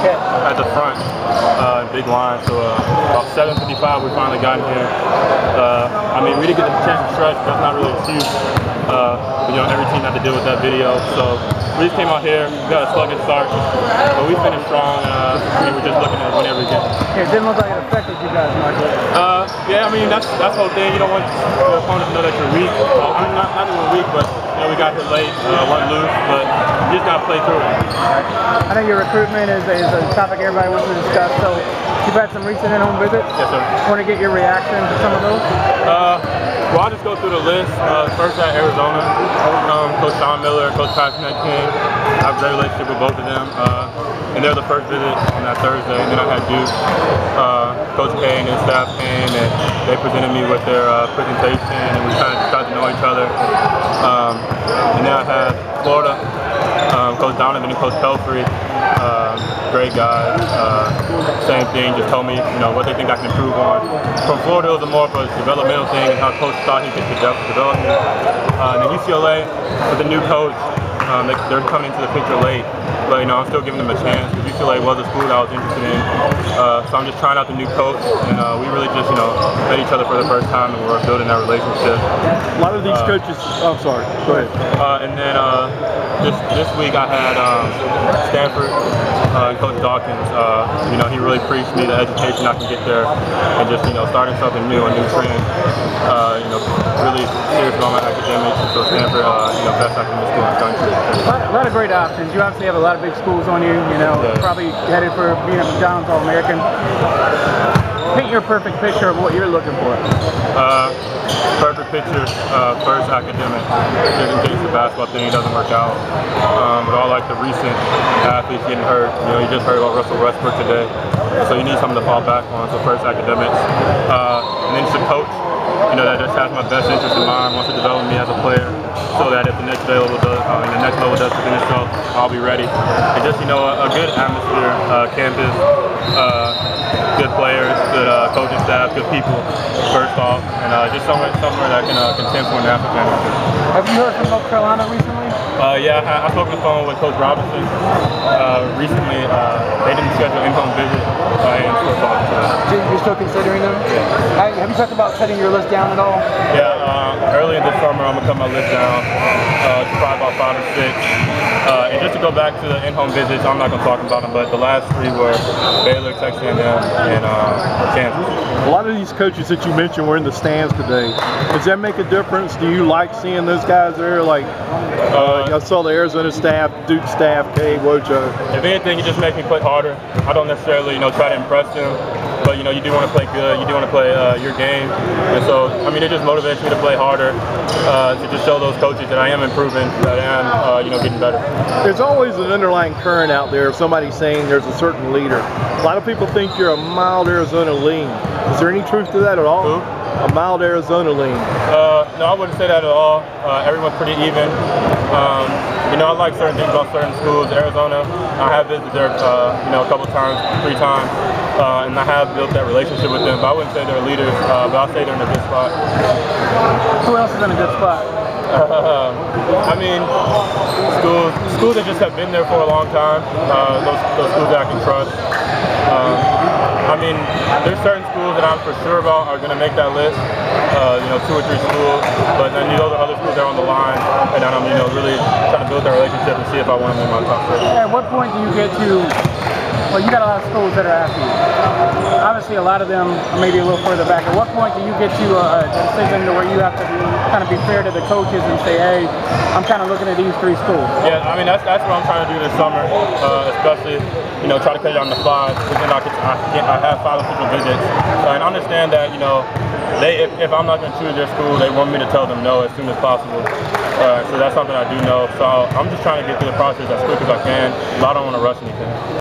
at the front, big line. So about 7:55, we finally got in here. I mean, we didn't get the chance to stretch. That's not really excuse. You know, every team had to deal with that video. So we just came out here, we got a sluggish start, but we finished strong. I mean, we're just looking to win every game. Yeah, it didn't look like it affected you guys much. Yeah, I mean, that's the whole thing. You don't want your opponents to know that you're weak. I mean, not that we're weak, but you know, we got here late, weren't loose, but you just got to play through it. I think your recruitment is a topic everybody wants to discuss. So you've had some recent in-home visits. Yes, sir. Want to get your reaction to some of those? Well, I'll just go through the list. First at Arizona, Coach Sean Miller, Coach Patrick King. I have a great relationship with both of them. And they're the first visit on that Thursday. And then I had Duke, Coach K and his staff came, and they presented me with their presentation, and we kind of just got to know each other. And then I had Florida, Coach Donovan and Coach Pelfrey. Great guys. Same thing, just told me, you know, what they think I can improve on. From Florida, it was more of a developmental thing and how Coach thought he could develop me. And then UCLA, with the new coach, they're coming into the picture late, but you know, I'm still giving them a chance because UCLA was a school that I was interested in. So I'm just trying out the new coach, and we really just, you know, met each other for the first time, and we're building that relationship. A lot of these coaches. Oh, sorry. Go ahead. And then this week I had Stanford and Coach Dawkins. You know, he really preached me the education I can get there, and just, you know, starting something new, a new trend. You know, really serious about my academics. So Stanford, you know, best academic school in the country. A lot of great options. You obviously have a lot of big schools on you. You know, yeah. Probably headed for being a McDonald's All-American. Paint your perfect picture of what you're looking for. Perfect picture, first academic, just in case the basketball thing doesn't work out. But all like the recent athletes getting hurt, you know, you just heard about Russell Westbrook today, so you need something to fall back on. So first academics, and then just a coach, you know, that just has my best interest in mind, wants to develop me as a player, so that if the next level does, present itself, I'll be ready. And just, you know, a good atmosphere, campus, good players, good coaching staff, good people, first off, and just somewhere that can contend for a national championship. Have you heard from North Carolina recently? Yeah, I spoke on the phone with Coach Robinson recently. They didn't schedule in-home visit, and still talking to them. You're still considering them? Yeah. Have you talked about cutting your list down at all? Yeah, early in this summer I'm going to cut my list down to probably about 5 or 6. And just to go back to the in-home visits, I'm not going to talk about them, but the last 3 were Baylor, Texas A&M, and Kansas. A lot of these coaches that you mentioned were in the stands today. Does that make a difference? Do you like seeing those guys there? Like, I saw the Arizona staff, Duke staff, K, Wojo. If anything, it just makes me play harder. I don't necessarily, you know, try to impress them, but you know, you do want to play good. You do want to play your game, and so I mean, it just motivates me to play harder, to just show those coaches that I am improving, that I am, you know, getting better. There's always an underlying current out there of somebody saying there's a certain leader. A lot of people think you're a mild Arizona lean. Is there any truth to that at all? Who? A mild Arizona lean. No, I wouldn't say that at all. Everyone's pretty even. You know, I like certain things about certain schools. Arizona, I have visited there, you know, a couple times, 3 times, and I have built that relationship with them. But I wouldn't say they're leaders, but I'll say they're in a good spot. Who else is in a good spot? I mean, schools that just have been there for a long time. Those schools that I can trust. I mean, there's certain schools that I'm for sure about are going to make that list. You know, 2 or 3 schools, but then those are other schools that are on the line, and I'm, you know, really trying to build that relationship and see if I want them in my top 6. At what point do you get to? Well, you got a lot of schools that are after you. Obviously, a lot of them are maybe a little further back. At what point do you get to a decision to where you have to kind of be fair to the coaches and say, hey, I'm kind of looking at these 3 schools? Yeah, I mean, that's what I'm trying to do this summer, especially, you know, try to cut down to 5, because then I have 5 official visits. And understand that, you know, if I'm not going to choose their school, they want me to tell them no as soon as possible. So that's something I do know. So I'm just trying to get through the process as quick as I can, but I don't want to rush anything.